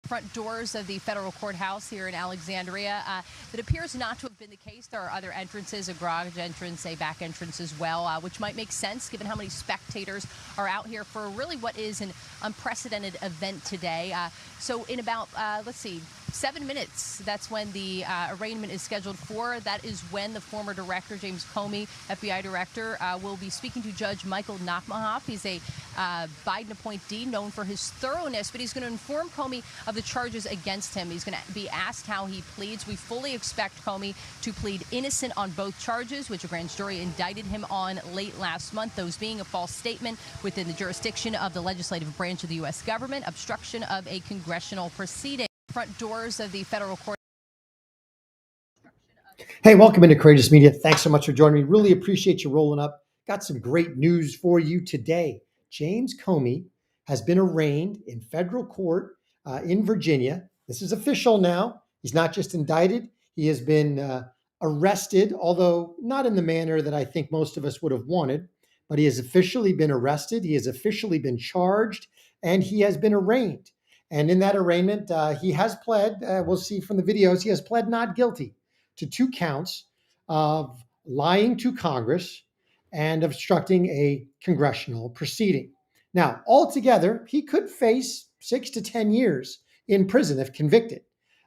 front doors of the federal courthouse here in Alexandria. That appears not to have been the case. There are other entrances, a garage entrance, a back entrance as well, which might make sense given how many spectators are out here for really what is an unprecedented event today. So in about, 7 minutes, that's when the arraignment is scheduled for. That is when the former director, James Comey, FBI Director, will be speaking to Judge Michael Nachmanoff. He's a Biden appointee known for his thoroughness, but he's going to inform Comey of the charges against him. He's going to be asked how he pleads. We fully expect Comey to plead innocent on both charges, which a grand jury indicted him on late last month, those being a false statement within the jurisdiction of the legislative branch of the U.S. government, obstruction of a congressional proceeding. Front doors of the federal court. Hey, welcome into Courageous Media. Thanks so much for joining me. Really appreciate you rolling up. Got some great news for you today. James Comey has been arraigned in federal court in Virginia. This is official now. He's not just indicted. He has been arrested, although not in the manner that I think most of us would have wanted, but he has officially been arrested. He has officially been charged, and he has been arraigned. And in that arraignment, he has pled, we'll see from the videos, he has pled not guilty to 2 counts of lying to Congress and obstructing a congressional proceeding. Now, altogether, he could face 6 to 10 years in prison if convicted.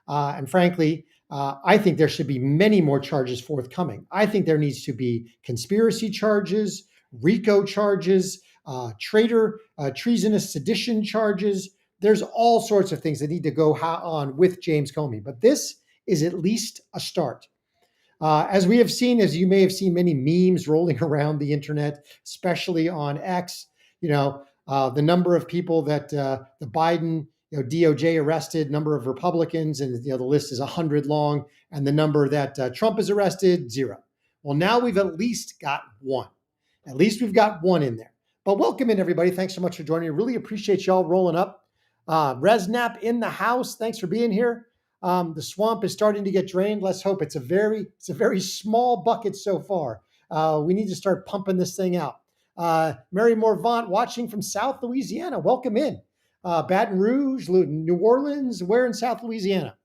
And frankly, I think there should be many more charges forthcoming. I think there needs to be conspiracy charges, RICO charges, treasonous sedition charges. There's all sorts of things that need to go on with James Comey, but this is at least a start. As we have seen, as you may have seen many memes rolling around the internet, especially on X, the number of people that the Biden DOJ arrested, number of Republicans, and the list is 100 long, and the number that Trump is arrested, 0. Well, now we've at least got 1. At least we've got 1 in there. But welcome in, everybody. Thanks so much for joining me. Really appreciate y'all rolling up. Resnap in the house. Thanks for being here. The swamp is starting to get drained. Let's hope it's a very small bucket so far. We need to start pumping this thing out. Mary Morvant watching from South Louisiana. Welcome in. Baton Rouge, New Orleans. Where in South Louisiana?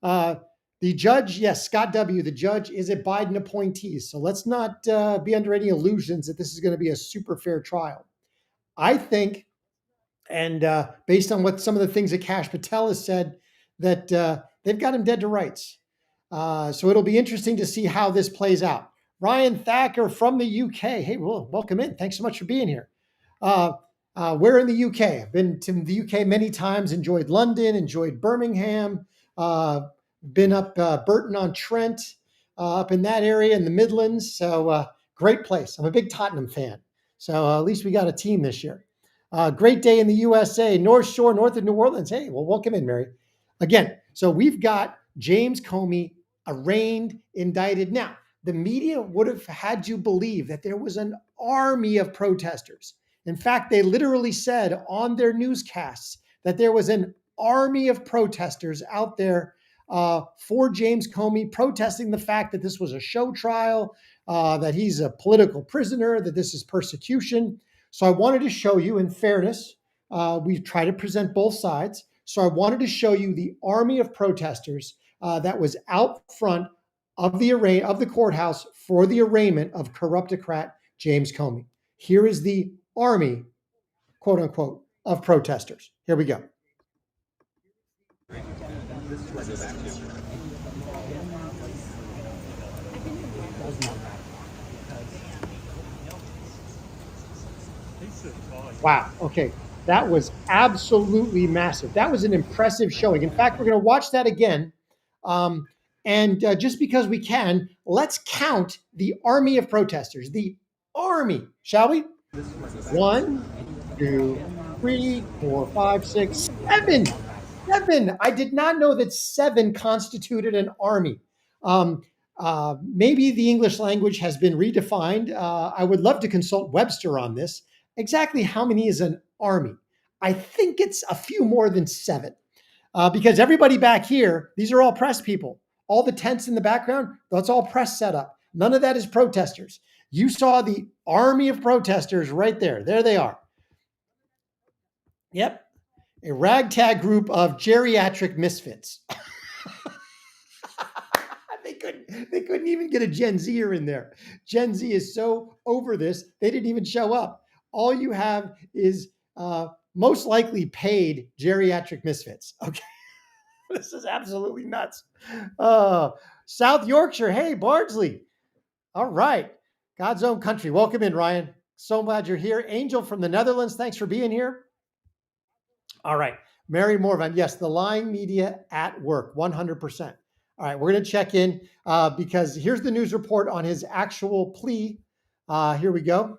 The judge, yes, Scott W., the judge is a Biden appointee. So let's not be under any illusions that this is going to be a super fair trial. I think, and based on what some of the things that Kash Patel has said, that they've got him dead to rights. So it'll be interesting to see how this plays out. Ryan Thacker from the UK. Hey, well, welcome in. Thanks so much for being here. We're in the UK. I've been to the UK many times, enjoyed London, enjoyed Birmingham, been up Burton-on-Trent, up in that area in the Midlands. So great place. I'm a big Tottenham fan. So at least we got a team this year. Great day in the USA, North Shore, north of New Orleans. Hey, well, welcome in, Mary. Again, so we've got James Comey arraigned, indicted. Now, the media would have had you believe that there was an army of protesters. In fact, they literally said on their newscasts that there was an army of protesters out there for James Comey, protesting the fact that this was a show trial, that he's a political prisoner, that this is persecution. So I wanted to show you, in fairness, we try to present both sides. So I wanted to show you the army of protesters that was out front of the courthouse for the arraignment of corruptocrat James Comey. Here is the army, quote unquote, of protesters. Here we go. Wow. Okay. That was absolutely massive. That was an impressive showing. In fact, we're going to watch that again. And just because we can, let's count the army of protesters. The army, shall we? 1, 2, 3, 4, 5, 6, 7. 7. I did not know that 7 constituted an army. Maybe the English language has been redefined. I would love to consult Webster on this. Exactly how many is an army? I think it's a few more than 7. Because everybody back here, these are all press people. All the tents in the background, that's all press setup. None of that is protesters. You saw the army of protesters right there. There they are. Yep. a ragtag group of geriatric misfits. They couldn't even get a Gen Zer in there. Gen Z is so over this, they didn't even show up. All you have is most likely paid geriatric misfits. Okay. This is absolutely nuts. South Yorkshire. Hey, Bardsley. All right. God's own country. Welcome in, Ryan. So glad you're here. Angel from the Netherlands. Thanks for being here. All right. Mary Morvan. Yes, the lying media at work, 100%. All right. We're going to check in because here's the news report on his actual plea. Here we go.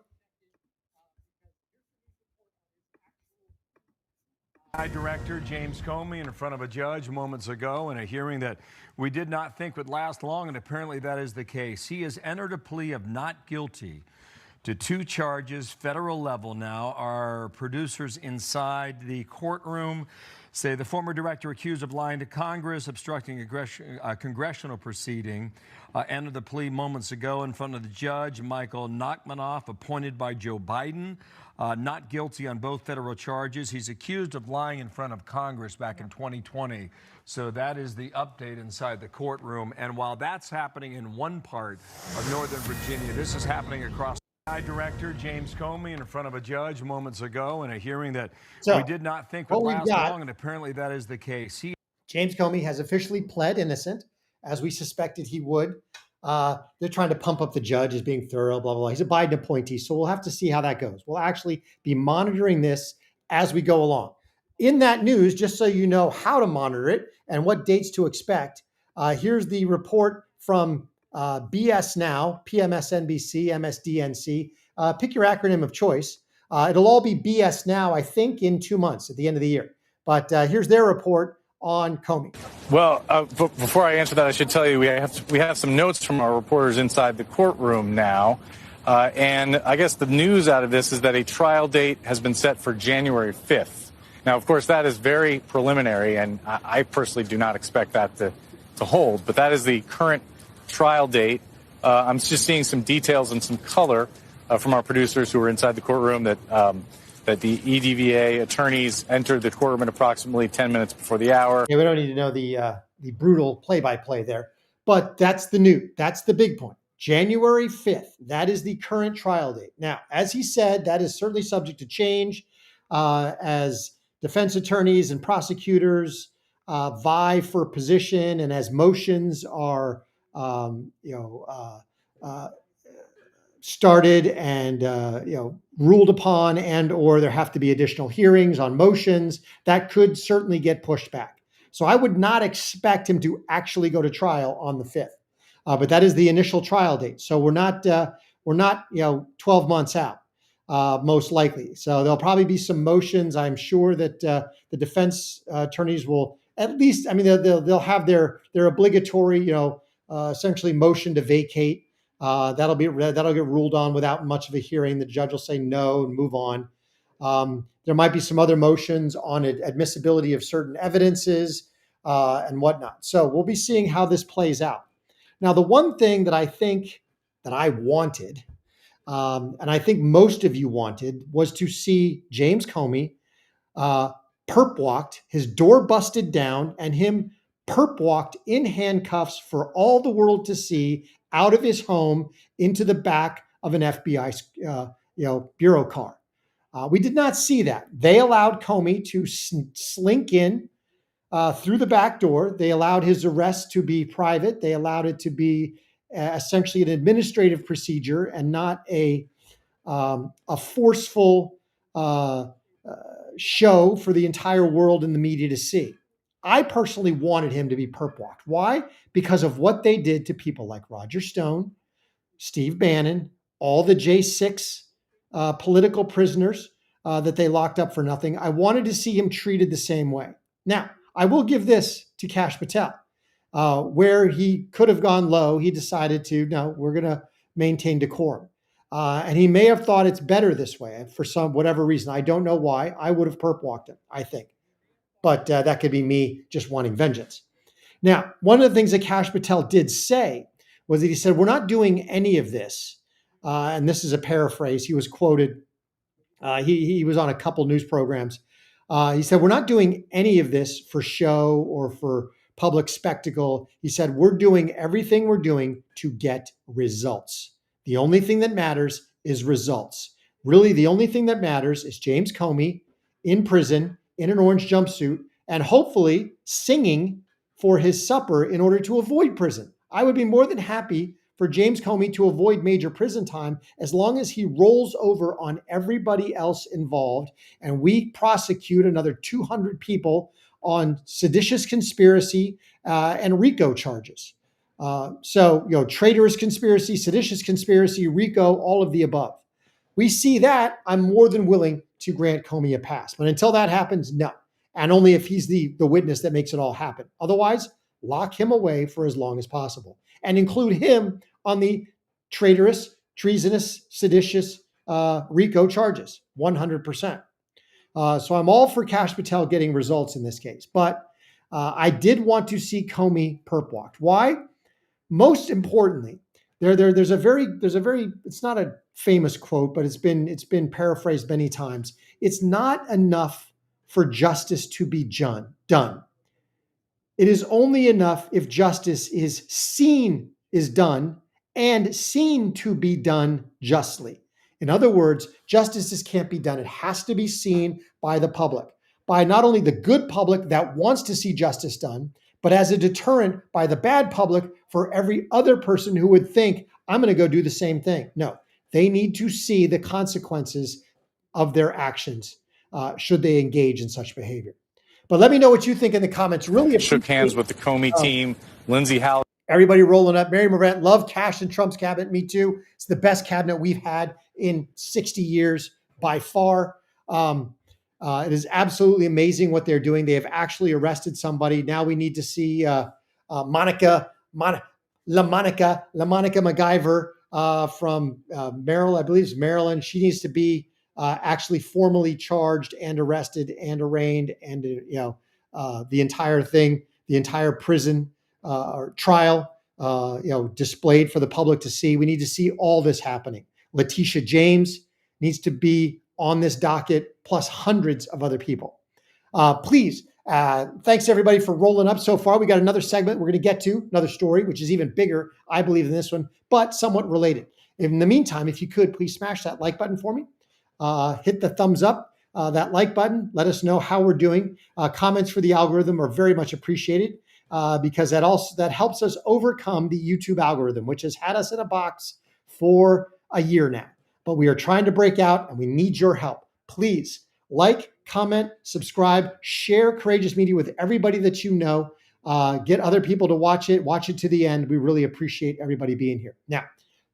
FBI Director James Comey in front of a judge moments ago in a hearing that we did not think would last long, and apparently that is the case. He has entered a plea of not guilty to 2 charges, federal level now. Our producers inside the courtroom say the former director accused of lying to Congress, obstructing a congressional proceeding, entered the plea moments ago in front of the judge, Michael Nachmanoff, appointed by Joe Biden. Not guilty on both federal charges. He's accused of lying in front of Congress back in 2020. So that is the update inside the courtroom. And while that's happening in one part of Northern Virginia, this is happening across. FBI Director James Comey in front of a judge moments ago in a hearing that we did not think would last long, and apparently that is the case. James Comey has officially pled innocent, as we suspected he would. They're trying to pump up the judge as being thorough, blah, blah, blah. He's a Biden appointee, so we'll have to see how that goes. We'll actually be monitoring this as we go along. In that news, just so you know how to monitor it and what dates to expect, here's the report from BS Now, PMSNBC, MSDNC. Pick your acronym of choice. It'll all be BS Now, I think, in 2 months at the end of the year. But here's their report on Comey. Well, before I answer that, I should tell you we have some notes from our reporters inside the courtroom now. And I guess the news out of this is that a trial date has been set for January 5th. Now, of course, that is very preliminary, and I personally do not expect that to hold. But that is the current trial date. I'm just seeing some details and some color from our producers who are inside the courtroom that the EDVA attorneys entered the courtroom at approximately 10 minutes before the hour. Yeah, we don't need to know the brutal play-by-play there, but that's the big point. January 5th, that is the current trial date. Now, as he said, that is certainly subject to change as defense attorneys and prosecutors vie for position, and as motions are started and ruled upon, and or there have to be additional hearings on motions, that could certainly get pushed back. So I would not expect him to actually go to trial on the 5th, but that is the initial trial date. So we're not 12 months out, most likely. So there'll probably be some motions. I'm sure that the defense attorneys will at least, they'll have their obligatory, essentially motion to vacate. That'll get ruled on without much of a hearing. The judge will say no and move on. There might be some other motions on admissibility of certain evidences and whatnot. So we'll be seeing how this plays out. Now, the one thing that I think that I wanted, and I think most of you wanted, was to see James Comey perp walked, his door busted down, and him perp walked in handcuffs for all the world to see out of his home into the back of an FBI bureau car. We did not see that. They allowed Comey to slink in through the back door. They allowed his arrest to be private. They allowed it to be essentially an administrative procedure and not a forceful show for the entire world and the media to see. I personally wanted him to be perp walked. Why? Because of what they did to people like Roger Stone, Steve Bannon, all the J6 political prisoners that they locked up for nothing. I wanted to see him treated the same way. Now, I will give this to Kash Patel. Where he could have gone low, he decided to, no, we're going to maintain decorum. And he may have thought it's better this way for whatever reason. I don't know why. I would have perp walked him, I think. But that could be me just wanting vengeance. Now, one of the things that Kash Patel did say was that he said, we're not doing any of this. And this is a paraphrase. He was quoted. He was on a couple news programs. He said, we're not doing any of this for show or for public spectacle. He said, we're doing everything we're doing to get results. The only thing that matters is results. Really, the only thing that matters is James Comey in prison in an orange jumpsuit and hopefully singing for his supper in order to avoid prison. I would be more than happy for James Comey to avoid major prison time as long as he rolls over on everybody else involved and we prosecute another 200 people on seditious conspiracy and RICO charges. Traitorous conspiracy, seditious conspiracy, RICO, all of the above. We see that, I'm more than willing to grant Comey a pass. But until that happens, no. And only if he's the witness that makes it all happen. Otherwise, lock him away for as long as possible and include him on the traitorous, treasonous, seditious RICO charges, 100%. So I'm all for Kash Patel getting results in this case. But I did want to see Comey perp walked. Why? Most importantly, there's a very, it's not a famous quote, but it's been paraphrased many times. It's not enough for justice to be done. It is only enough if justice is done and seen to be done justly. In other words, justice just can't be done. It has to be seen by the public, by not only the good public that wants to see justice done, but as a deterrent by the bad public for every other person who would think, I'm going to go do the same thing. No, they need to see the consequences of their actions should they engage in such behavior. But let me know what you think in the comments. Really shook hands with the Comey team, Lindsey Howell. Everybody rolling up. Mary Morant, love Kash and Trump's cabinet. Me too. It's the best cabinet we've had in 60 years by far. It is absolutely amazing what they're doing. They have actually arrested somebody. Now we need to see Monica MacGyver from Maryland. I believe it's Maryland. She needs to be actually formally charged and arrested and arraigned, and the entire thing, the entire prison trial, displayed for the public to see. We need to see all this happening. Letitia James needs to be on this docket, plus hundreds of other people. Please, thanks everybody for rolling up so far. We got another segment we're going to get to, another story, which is even bigger, I believe, than this one, but somewhat related. In the meantime, if you could, please smash that like button for me. Hit the thumbs up, that like button. Let us know how we're doing. Comments for the algorithm are very much appreciated because that helps us overcome the YouTube algorithm, which has had us in a box for a year now. But we are trying to break out and we need your help. Please like, comment, subscribe, share Courageous Media with everybody that you know. Get other people to watch it to the end. We really appreciate everybody being here. Now,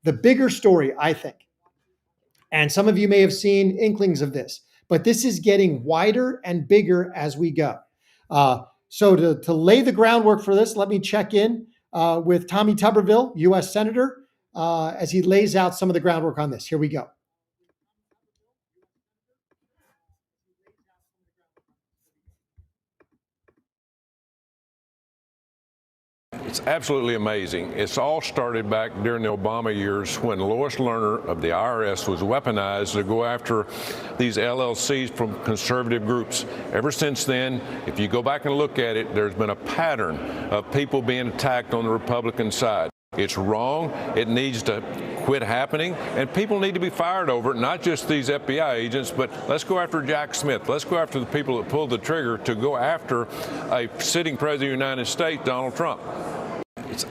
the bigger story, I think, and some of you may have seen inklings of this, but this is getting wider and bigger as we go. So to lay the groundwork for this, let me check in with Tommy Tuberville, U.S. Senator, as he lays out some of the groundwork on this. Here we go. It's absolutely amazing. It's all started back during the Obama years when Lois Lerner of the IRS was weaponized to go after these LLCs from conservative groups. Ever since then, if you go back and look at it, there's been a pattern of people being attacked on the Republican side. It's wrong. It needs to quit happening, and people need to be fired over it, not just these FBI agents, but let's go after Jack Smith. Let's go after the people that pulled the trigger to go after a sitting president of the United States, Donald Trump. It's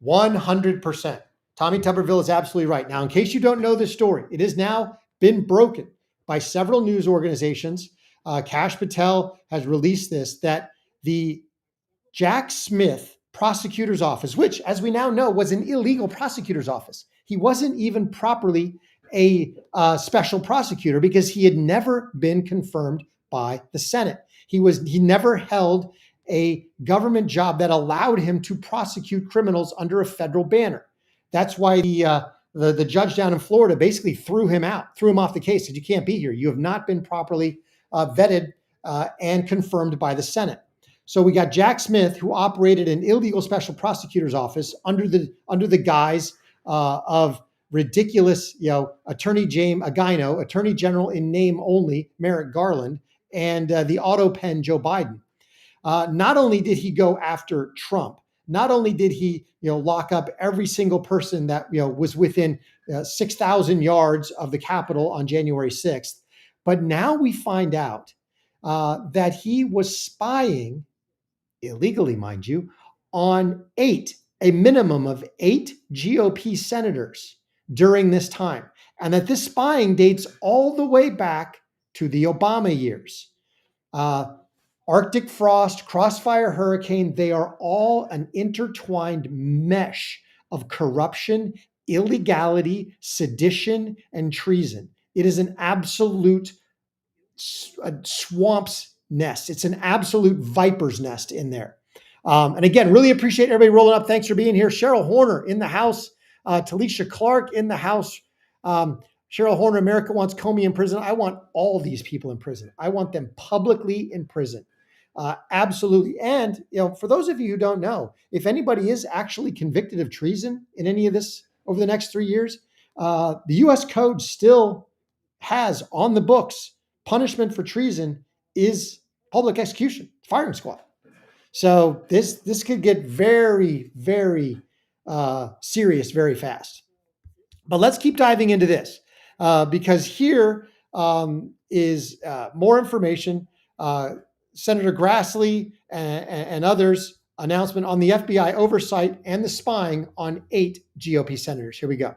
100%. Tommy Tuberville is absolutely right. Now, in case you don't know this story, it has now been broken by several news organizations. Kash Patel has released this, that the Jack Smith prosecutor's office, which, as we now know, was an illegal prosecutor's office. He wasn't even properly a special prosecutor because he had never been confirmed by the Senate. He never held a government job that allowed him to prosecute criminals under a federal banner. That's why the judge down in Florida basically threw him off the case. Said, you can't be here. You have not been properly vetted and confirmed by the Senate. So we got Jack Smith, who operated an illegal special prosecutor's office under the guise of ridiculous, Attorney General in name only, Merrick Garland, and the auto pen Joe Biden. Not only did he go after Trump, not only did he, lock up every single person that, was within 6,000 yards of the Capitol on January 6th, but now we find out that he was spying, illegally, mind you, on a minimum of 8 GOP senators during this time. And that this spying dates all the way back to the Obama years. Arctic frost, crossfire hurricane, they are all an intertwined mesh of corruption, illegality, sedition, and treason. It is an absolute swamp's nest. It's an absolute viper's nest in there. And again, really appreciate everybody rolling up. Thanks for being here. Cheryl Horner in the house. Talisha Clark in the house. Cheryl Horner, America wants Comey in prison. I want all these people in prison. I want them publicly in prison. Absolutely. And, for those of you who don't know, if anybody is actually convicted of treason in any of this over the next 3 years, the U.S. Code still has on the books punishment for treason is public execution, firing squad. So this could get very, very serious very fast. But let's keep diving into this because here is more information. Senator Grassley and others' announcement on the FBI oversight and the spying on 8 GOP senators. Here we go.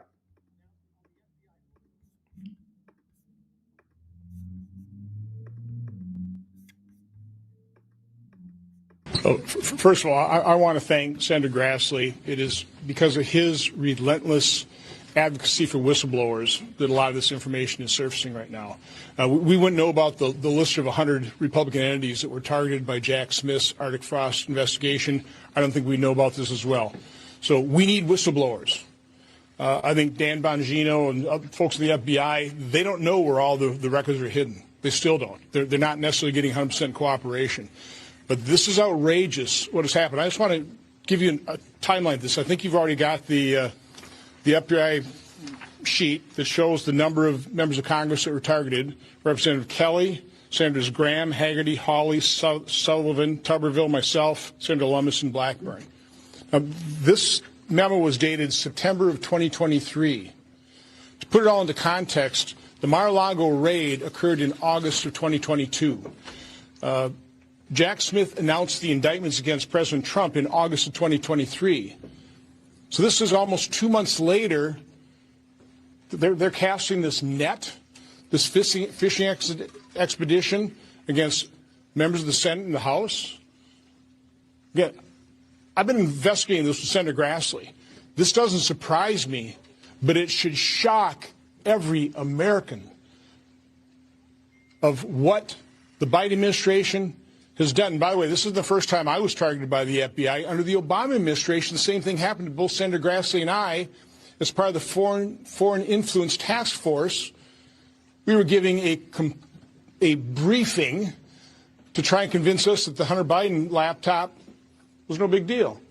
First of all, I want to thank Senator Grassley. It is because of his relentless advocacy for whistleblowers that a lot of this information is surfacing right now. We wouldn't know about the list of 100 Republican entities that were targeted by Jack Smith's Arctic frost investigation. I don't think we know about this as well. So we need whistleblowers. I think Dan Bongino and other folks in the FBI, they don't know where all the records are hidden. They still don't. They're not necessarily getting 100% cooperation. But this is outrageous what has happened. I just want to give you a timeline of this. I think you've already got the FBI sheet that shows the number of members of Congress that were targeted. Representative Kelly, Senators Graham, Haggerty, Hawley, Sullivan, Tuberville, myself, Senator Lummis, and Blackburn. Now, this memo was dated September of 2023. To put it all into context, the Mar-a-Lago raid occurred in August of 2022. Jack Smith announced the indictments against President Trump in August of 2023. So this is almost 2 months later. They're casting this net, this fishing expedition against members of the Senate and the House. Again, I've been investigating this with Senator Grassley. This doesn't surprise me, but it should shock every American of what the Biden administration has done. And by the way, this is the first time I was targeted by the FBI. Under the Obama administration, the same thing happened to both Senator Grassley and I. As part of the Foreign Influence Task Force, we were giving a briefing to try and convince us that the Hunter Biden laptop was no big deal.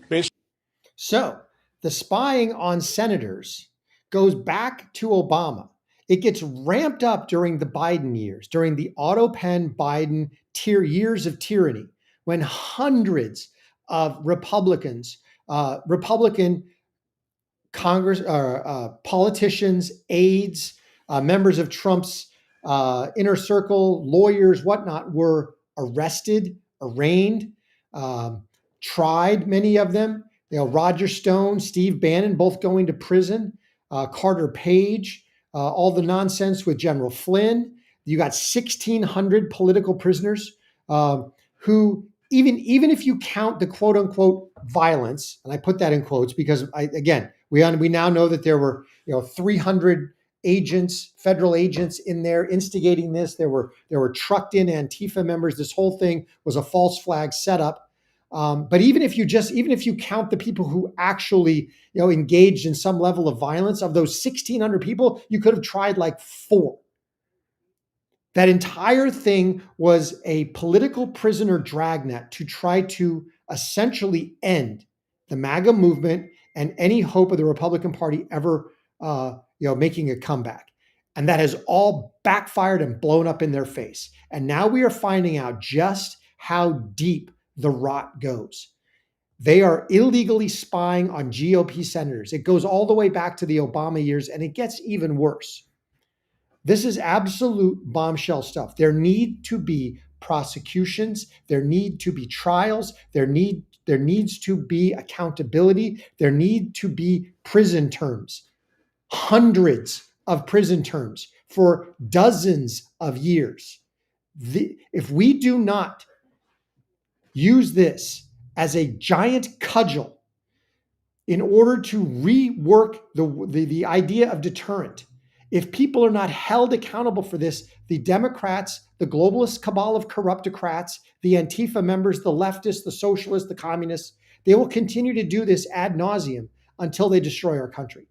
So the spying on senators goes back to Obama. It gets ramped up during the Biden years, during the auto pen Biden years of tyranny, when hundreds of Republican Congress, politicians, aides, members of Trump's inner circle, lawyers, whatnot, were arrested, arraigned, tried, many of them. Roger Stone, Steve Bannon, both going to prison, Carter Page, all the nonsense with General Flynn. You got 1,600 political prisoners who, even if you count the quote unquote violence, and I put that in quotes because we now know that there were 300 agents, federal agents in there instigating this. There were trucked in Antifa members. This whole thing was a false flag setup. But even if you count the people who actually engaged in some level of violence, of those 1,600 people, you could have tried like 4. That entire thing was a political prisoner dragnet to try to essentially end the MAGA movement and any hope of the Republican Party ever making a comeback. And that has all backfired and blown up in their face. And now we are finding out just how deep the rot goes. They are illegally spying on GOP senators. It goes all the way back to the Obama years, and it gets even worse. This is absolute bombshell stuff. There need to be prosecutions. There need to be trials. There needs to be accountability. There need to be prison terms, hundreds of prison terms for dozens of years. If we do not use this as a giant cudgel in order to rework the idea of deterrent, if people are not held accountable for this, the Democrats, the globalist cabal of corruptocrats, the Antifa members, the leftists, the socialists, the communists, they will continue to do this ad nauseum until they destroy our country.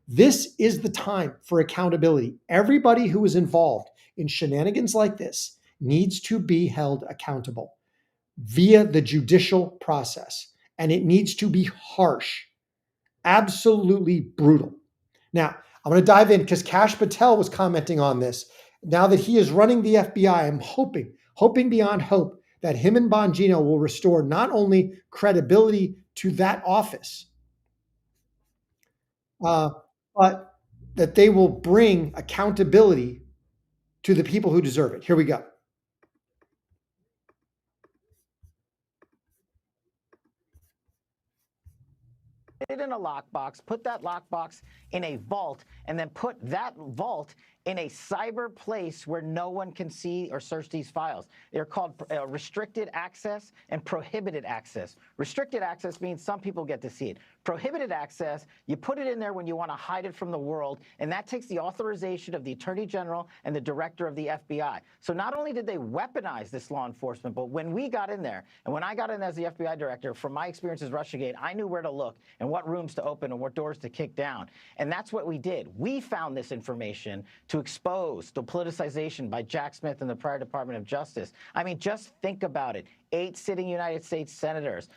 This is the time for accountability. Everybody who is involved in shenanigans like this needs to be held accountable via the judicial process. And it needs to be harsh, absolutely brutal. Now, I'm going to dive in because Kash Patel was commenting on this. Now that he is running the FBI, I'm hoping beyond hope that him and Bongino will restore not only credibility to that office, but that they will bring accountability to the people who deserve it. Here we go. It in a lockbox, put that lockbox in a vault, and then put that vault in a cyber place where no one can see or search these files. They're called restricted access and prohibited access. Restricted access means some people get to see it. Prohibited access, you put it in there when you want to hide it from the world, and that takes the authorization of the Attorney General and the Director of the FBI. So not only did they weaponize this law enforcement, but when we got in there, and when I got in as the FBI Director, from my experience as Russiagate, I knew where to look and what rooms to open and what doors to kick down. And that's what we did. We found this information to expose the politicization by Jack Smith and the prior Department of Justice. I mean, just think about it. 8 sitting United States senators,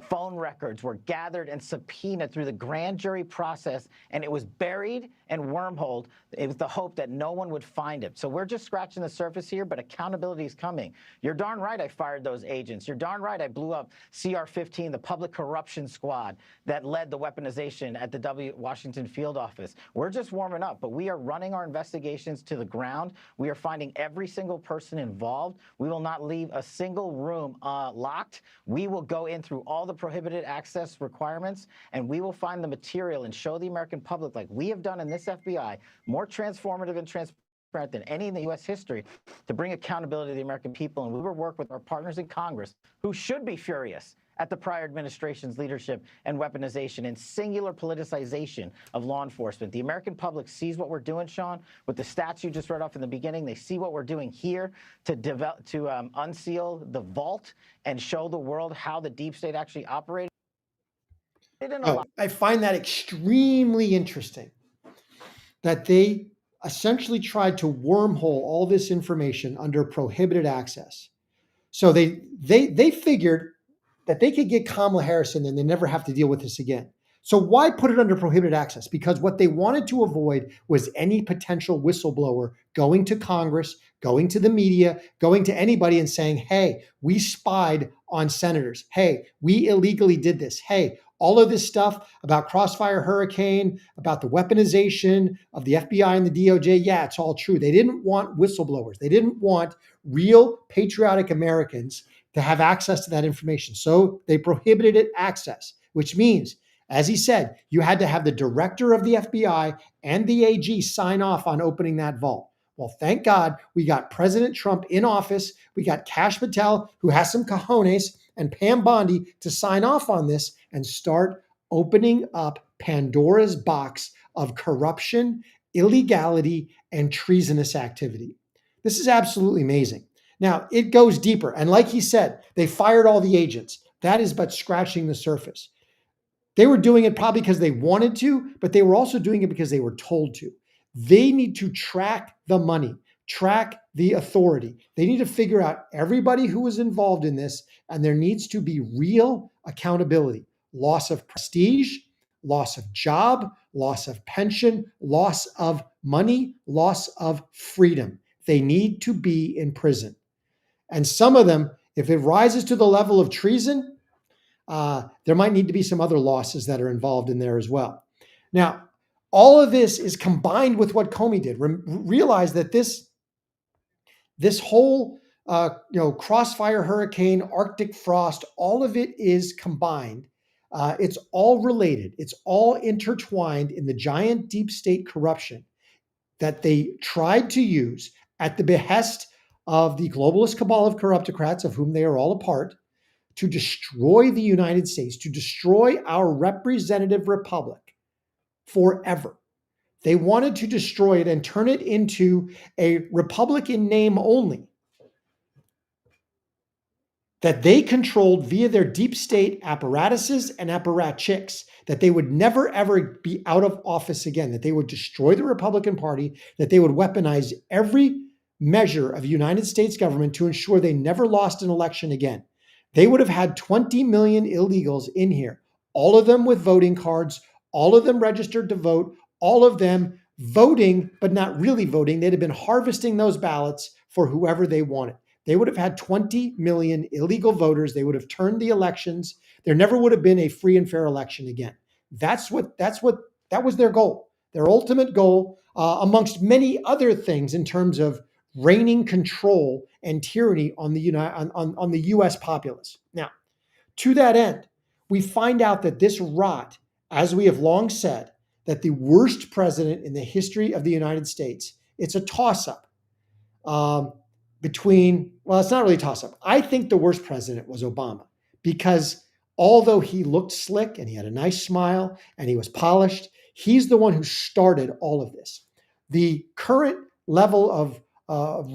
phone records were gathered and subpoenaed through the grand jury process, and it was buried and wormholed with the hope that no one would find it. So we're just scratching the surface here, but accountability is coming. You're darn right I fired those agents. You're darn right I blew up CR-15, the public corruption squad that led the weaponization at the Washington field office. We're just warming up, but we are running our investigations to the ground. We are finding every single person involved. We will not leave a single room locked. We will go in through all the prohibited access requirements, and we will find the material and show the American public, like we have done in this FBI, more transformative and transparent than any in the U.S. history, to bring accountability to the American people. And we will work with our partners in Congress, who should be furious at the prior administration's leadership and weaponization and singular politicization of law enforcement. The American public sees what we're doing, Sean, with the stats you just read off in the beginning. They see what we're doing here to unseal the vault and show the world how the deep state actually operated. I find that extremely interesting that they essentially tried to wormhole all this information under prohibited access. So they figured that they could get Kamala Harris in and they never have to deal with this again. So why put it under prohibited access? Because what they wanted to avoid was any potential whistleblower going to Congress, going to the media, going to anybody and saying, hey, we spied on senators. Hey, we illegally did this. Hey, all of this stuff about Crossfire Hurricane, about the weaponization of the FBI and the DOJ, yeah, it's all true. They didn't want whistleblowers. They didn't want real patriotic Americans to have access to that information. So they prohibited it access, which means, as he said, you had to have the director of the FBI and the AG sign off on opening that vault. Well, thank God we got President Trump in office. We got Kash Patel, who has some cojones, and Pam Bondi to sign off on this and start opening up Pandora's box of corruption, illegality, and treasonous activity. This is absolutely amazing. Now, it goes deeper. And like he said, they fired all the agents. That is but scratching the surface. They were doing it probably because they wanted to, but they were also doing it because they were told to. They need to track the money, track the authority. They need to figure out everybody who was involved in this, and there needs to be real accountability. Loss of prestige, loss of job, loss of pension, loss of money, loss of freedom. They need to be in prison. And some of them, if it rises to the level of treason, there might need to be some other losses that are involved in there as well. Now, all of this is combined with what Comey did. Realize that this whole crossfire hurricane, Arctic frost, all of it is combined. It's all related. It's all intertwined in the giant deep state corruption that they tried to use at the behest of the globalist cabal of corruptocrats, of whom they are all a part, to destroy the United States, to destroy our representative republic forever. They wanted to destroy it and turn it into a republic in name only, that they controlled via their deep state apparatuses and apparatchiks, that they would never, ever be out of office again, that they would destroy the Republican Party, that they would weaponize every measure of United States government to ensure they never lost an election again. They would have had 20 million illegals in here, all of them with voting cards, all of them registered to vote, all of them voting, but not really voting. They'd have been harvesting those ballots for whoever they wanted. They would have had 20 million illegal voters. They would have turned the elections. There never would have been a free and fair election again. That was their goal, their ultimate goal, amongst many other things in terms of reigning control and tyranny on the U.S. populace. Now, to that end, we find out that this rot, as we have long said, that the worst president in the history of the United States, it's a toss-up between, well, it's not really a toss-up. I think the worst president was Obama, because although he looked slick and he had a nice smile and he was polished, he's the one who started all of this. The current level of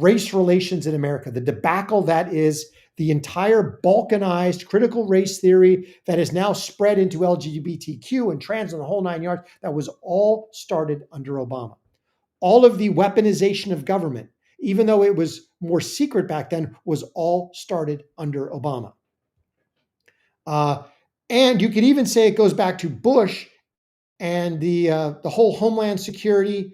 race relations in America, the debacle that is the entire balkanized critical race theory that is now spread into LGBTQ and trans and the whole nine yards, that was all started under Obama. All of the weaponization of government, even though it was more secret back then, was all started under Obama. And you could even say it goes back to Bush and the whole Homeland Security,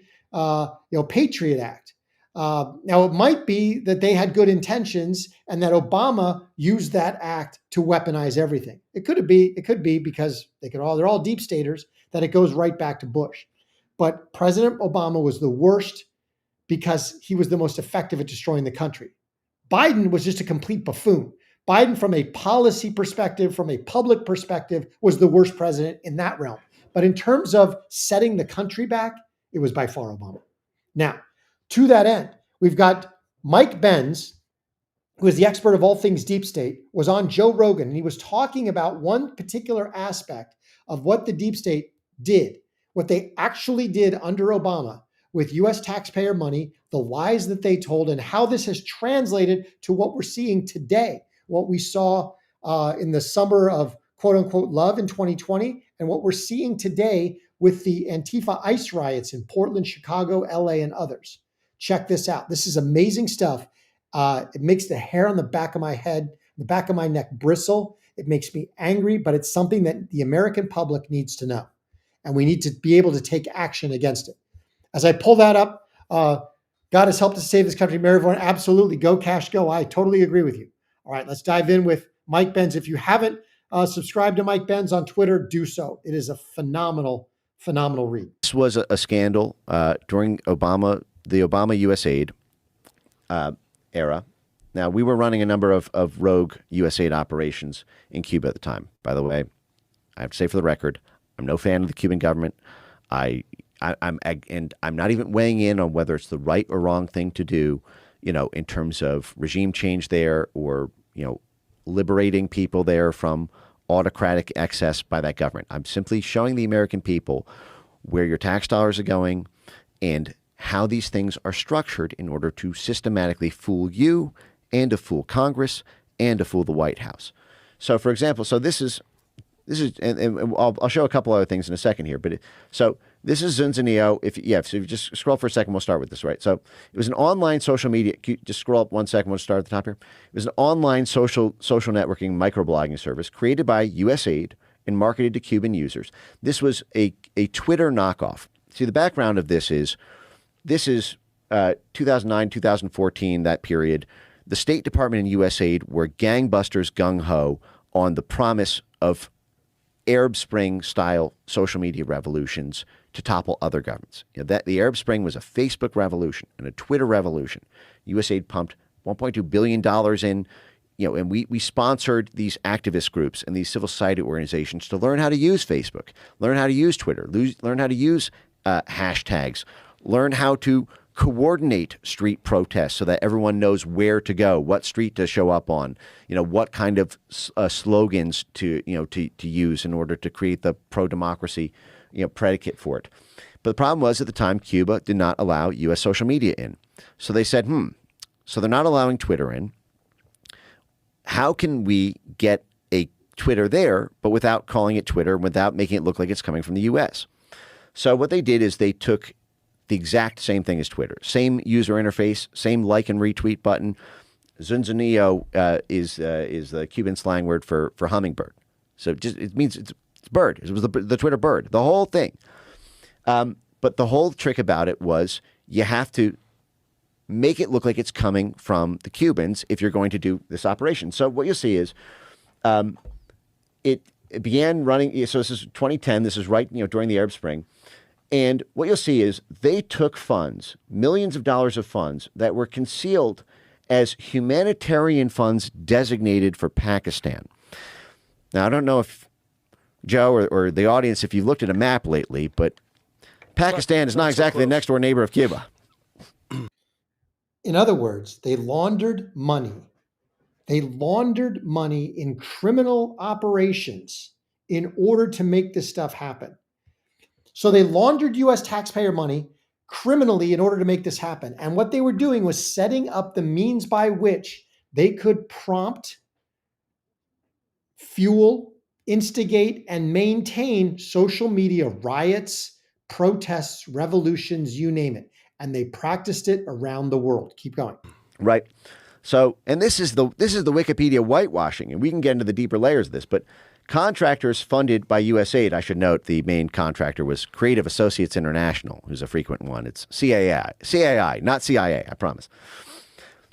Patriot Act. Now, it might be that they had good intentions and that Obama used that act to weaponize everything. It could be because they're all deep staters, that it goes right back to Bush. But President Obama was the worst because he was the most effective at destroying the country. Biden was just a complete buffoon. Biden, from a policy perspective, from a public perspective, was the worst president in that realm. But in terms of setting the country back, it was by far Obama. Now, to that end, we've got Mike Benz, who is the expert of all things deep state, was on Joe Rogan, and he was talking about one particular aspect of what the deep state did, what they actually did under Obama with U.S. taxpayer money, the lies that they told, and how this has translated to what we're seeing today, what we saw in the summer of quote-unquote love in 2020, and what we're seeing today with the Antifa ICE riots in Portland, Chicago, LA, and others. Check this out. This is amazing stuff. It makes the hair on the back of my head, the back of my neck bristle. It makes me angry, but it's something that the American public needs to know. And we need to be able to take action against it. As I pull that up, God has helped us save this country. Mary Vaughan, absolutely. Go Cash Go. I totally agree with you. All right, let's dive in with Mike Benz. If you haven't subscribed to Mike Benz on Twitter, do so. It is a phenomenal read. This was a scandal during the Obama USAID era. Now, we were running a number of rogue USAID operations in Cuba at the time. By the way, I have to say for the record, I'm no fan of the Cuban government. I'm not even weighing in on whether it's the right or wrong thing to do, in terms of regime change there or, liberating people there from autocratic excess by that government. I'm simply showing the American people where your tax dollars are going and how these things are structured in order to systematically fool you and to fool Congress and to fool the White House. So, for example, this is, and I'll show a couple other things in a second here, but this is Zunzaneo. So if you just scroll for a second, we'll start with this, right? So it was an online social media. Just scroll up 1 second. We'll start at the top here. It was an online social networking microblogging service created by USAID and marketed to Cuban users. This was a Twitter knockoff. See, the background of this is 2009, 2014, that period. The State Department and USAID were gangbusters gung-ho on the promise of Arab Spring-style social media revolutions to topple other governments. That the Arab Spring was a Facebook revolution and a Twitter revolution. USAID pumped $1.2 billion in, and we sponsored these activist groups and these civil society organizations to learn how to use Facebook, learn how to use Twitter, learn how to use hashtags, learn how to coordinate street protests so that everyone knows where to go, what street to show up on, what kind of slogans to use in order to create the pro-democracy, predicate for it. But the problem was at the time, Cuba did not allow U.S. social media in. So they said, so they're not allowing Twitter in. How can we get a Twitter there, but without calling it Twitter, without making it look like it's coming from the U.S.? So what they did is they took the exact same thing as Twitter. Same user interface, same like and retweet button. Zunzanillo is the Cuban slang word for hummingbird. So it means it's bird. It was the Twitter bird, the whole thing. But the whole trick about it was you have to make it look like it's coming from the Cubans if you're going to do this operation. So what you'll see is it began running. So this is 2010. This is right during the Arab Spring. And what you'll see is they took funds, millions of dollars of funds that were concealed as humanitarian funds designated for Pakistan. Now, I don't know if Joe or the audience, if you've looked at a map lately, but Pakistan is not exactly the next door neighbor of Cuba. In other words, they laundered money. They laundered money in criminal operations in order to make this stuff happen. So they laundered U.S. taxpayer money criminally in order to make this happen. And what they were doing was setting up the means by which they could prompt, fuel, instigate, and maintain social media riots, protests, revolutions, you name it. And they practiced it around the world. Keep going. Right. So, and this is the Wikipedia whitewashing, and we can get into the deeper layers of this, but contractors funded by USAID, I should note the main contractor was Creative Associates International, who's a frequent one. It's CAI, not CIA, I promise.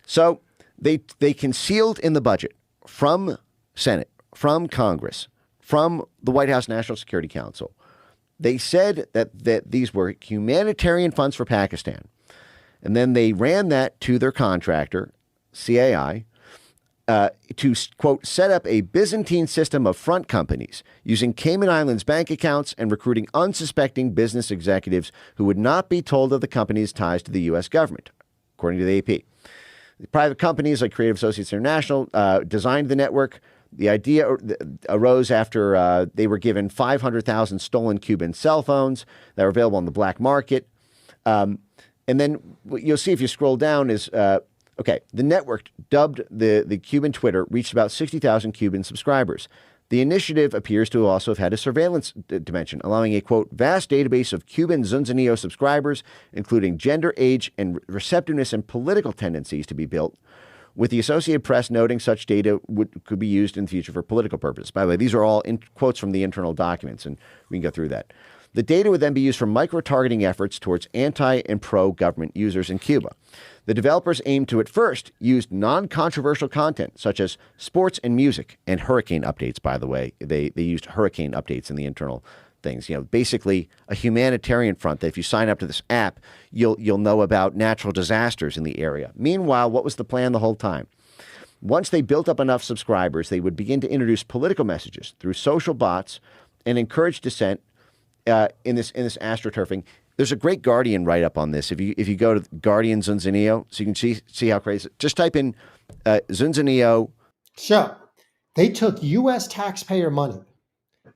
So they concealed in the budget from Senate, from Congress, from the White House National Security Council. They said that these were humanitarian funds for Pakistan. And then they ran that to their contractor, CAI, to, quote, set up a Byzantine system of front companies using Cayman Islands bank accounts and recruiting unsuspecting business executives who would not be told of the company's ties to the U.S. government, according to the AP. The private companies like Creative Associates International designed the network. The idea arose after they were given 500,000 stolen Cuban cell phones that were available on the black market. And then what you'll see if you scroll down is okay, the network, dubbed the Cuban Twitter, reached about 60,000 Cuban subscribers. The initiative appears to also have had a surveillance dimension, allowing a, quote, vast database of Cuban Zunzanillo subscribers, including gender, age, and receptiveness and political tendencies to be built, with the Associated Press noting such data could be used in the future for political purposes. By the way, these are all quotes from the internal documents, and we can go through that. The data would then be used for micro-targeting efforts towards anti- and pro-government users in Cuba. The developers aimed to, at first, use non-controversial content, such as sports and music, and hurricane updates, by the way. They used hurricane updates in the internal things. Basically a humanitarian front that if you sign up to this app, you'll know about natural disasters in the area. Meanwhile, what was the plan the whole time? Once they built up enough subscribers, they would begin to introduce political messages through social bots and encourage dissent in this astroturfing. There's a great Guardian write-up on this. If you go to Guardian Zunzanillo, so you can see how crazy. Just type in Zunzanillo. So they took U.S. taxpayer money.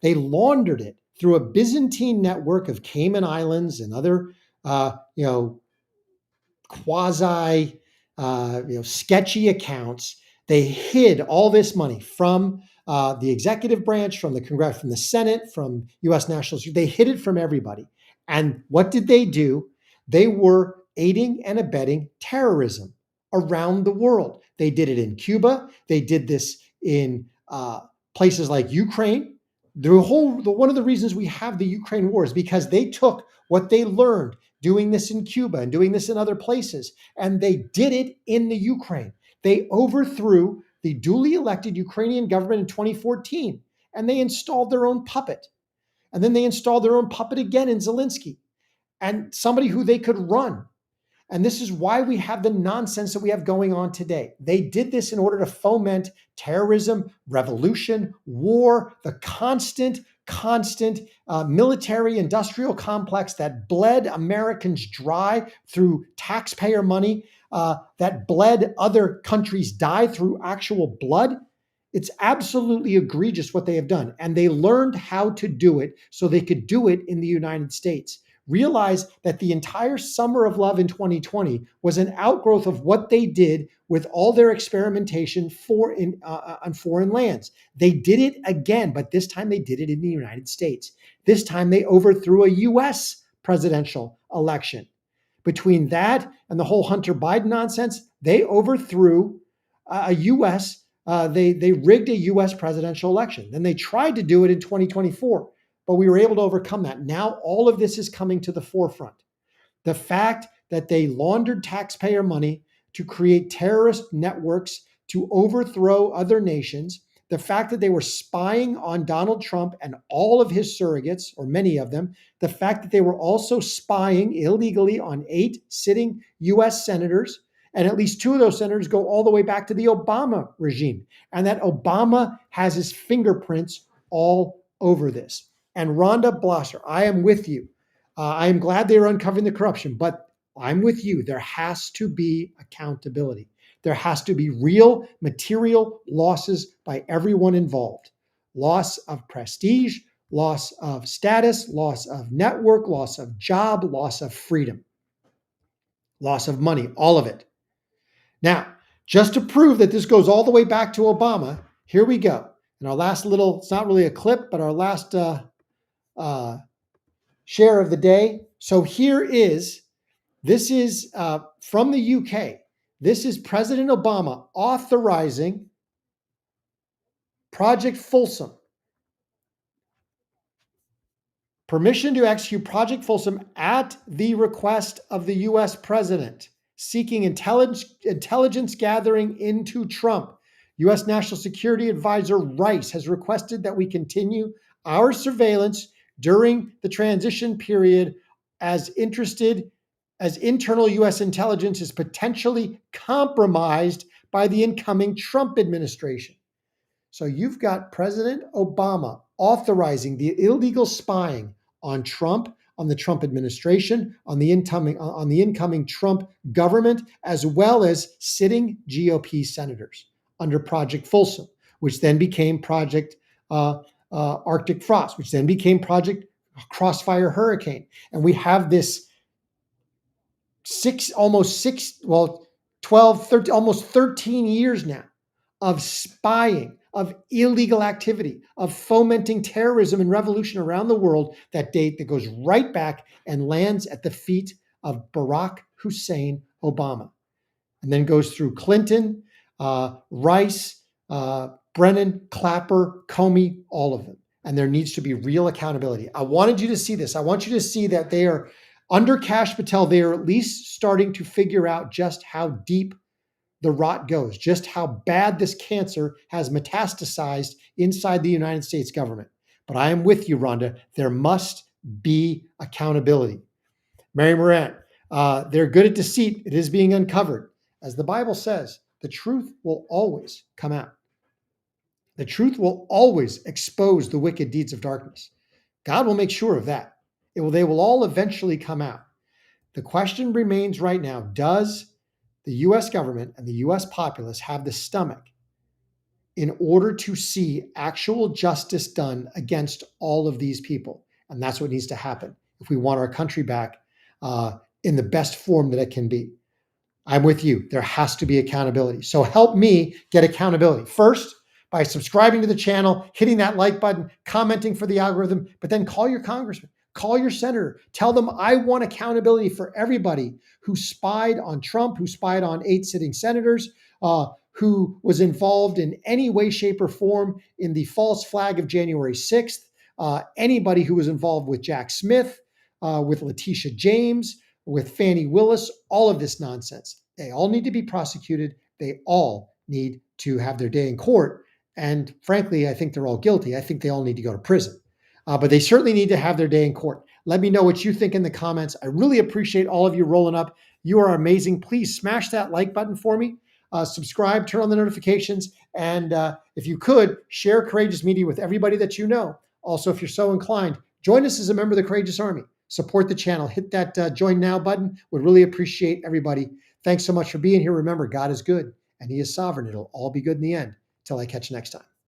They laundered it through a Byzantine network of Cayman Islands and other, quasi, sketchy accounts. They hid all this money from the executive branch, from the Congress, from the Senate, from U.S. National Security. They hid it from everybody. And what did they do? They were aiding and abetting terrorism around the world. They did it in Cuba. They did this in places like Ukraine, One of the reasons we have the Ukraine war is because they took what they learned doing this in Cuba and doing this in other places, and they did it in the Ukraine. They overthrew the duly elected Ukrainian government in 2014, and they installed their own puppet. And then they installed their own puppet again in Zelensky, and somebody who they could run. And this is why we have the nonsense that we have going on today. They did this in order to foment terrorism, revolution, war, the constant military industrial complex that bled Americans dry through taxpayer money, that bled other countries die through actual blood. It's absolutely egregious what they have done. And they learned how to do it so they could do it in the United States. Realize that the entire summer of love in 2020 was an outgrowth of what they did with all their experimentation on foreign lands. They did it again, but this time they did it in the United States. This time they overthrew a U.S. presidential election. Between that and the whole Hunter Biden nonsense, they overthrew a U.S. They rigged a U.S. presidential election. Then they tried to do it in 2024. But we were able to overcome that. Now all of this is coming to the forefront. The fact that they laundered taxpayer money to create terrorist networks to overthrow other nations, the fact that they were spying on Donald Trump and all of his surrogates, or many of them, the fact that they were also spying illegally on 8 sitting U.S. senators, and at least 2 of those senators go all the way back to the Obama regime, and that Obama has his fingerprints all over this. And Rhonda Blosser, I am with you. I am glad they are uncovering the corruption, but I'm with you. There has to be accountability. There has to be real material losses by everyone involved. Loss of prestige, loss of status, loss of network, loss of job, loss of freedom, loss of money, all of it. Now, just to prove that this goes all the way back to Obama, here we go. And our last little, it's not really a clip, but our last share of the day. So this is from the UK. This is President Obama authorizing Project Folsom. Permission to execute Project Folsom at the request of the US president, seeking intelligence gathering into Trump. US National Security Advisor Rice has requested that we continue our surveillance during the transition period as internal U.S. intelligence is potentially compromised by the incoming Trump administration. So you've got President Obama authorizing the illegal spying on Trump, on the Trump administration, on the incoming Trump government, as well as sitting GOP senators under Project Folsom, which then became Project Arctic Frost, which then became Project Crossfire Hurricane. And we have this almost 13 years now of spying, of illegal activity, of fomenting terrorism and revolution around the world that goes right back and lands at the feet of Barack Hussein Obama. And then goes through Clinton, Rice, Brennan, Clapper, Comey, all of them. And there needs to be real accountability. I wanted you to see this. I want you to see that they are, under Kash Patel, they are at least starting to figure out just how deep the rot goes, just how bad this cancer has metastasized inside the United States government. But I am with you, Rhonda. There must be accountability. Mary Moran, they're good at deceit. It is being uncovered. As the Bible says, the truth will always come out. The truth will always expose the wicked deeds of darkness. God will make sure of that. They will all eventually come out. The question remains right now, does the U.S. government and the U.S. populace have the stomach in order to see actual justice done against all of these people? And that's what needs to happen if we want our country back in the best form that it can be. I'm with you. There has to be accountability. So help me get accountability. First, by subscribing to the channel, hitting that like button, commenting for the algorithm, but then call your congressman, call your senator, tell them I want accountability for everybody who spied on Trump, who spied on 8 sitting senators, who was involved in any way, shape, or form in the false flag of January 6th, anybody who was involved with Jack Smith, with Letitia James, with Fannie Willis, all of this nonsense. They all need to be prosecuted. They all need to have their day in court. And frankly, I think they're all guilty. I think they all need to go to prison. But they certainly need to have their day in court. Let me know what you think in the comments. I really appreciate all of you rolling up. You are amazing. Please smash that like button for me. Subscribe, turn on the notifications, and if you could, share Courageous Media with everybody that you know. Also, if you're so inclined, join us as a member of the Courageous Army. Support the channel. Hit that Join Now button. Would really appreciate everybody. Thanks so much for being here. Remember, God is good, and He is sovereign. It'll all be good in the end. Till I catch you next time.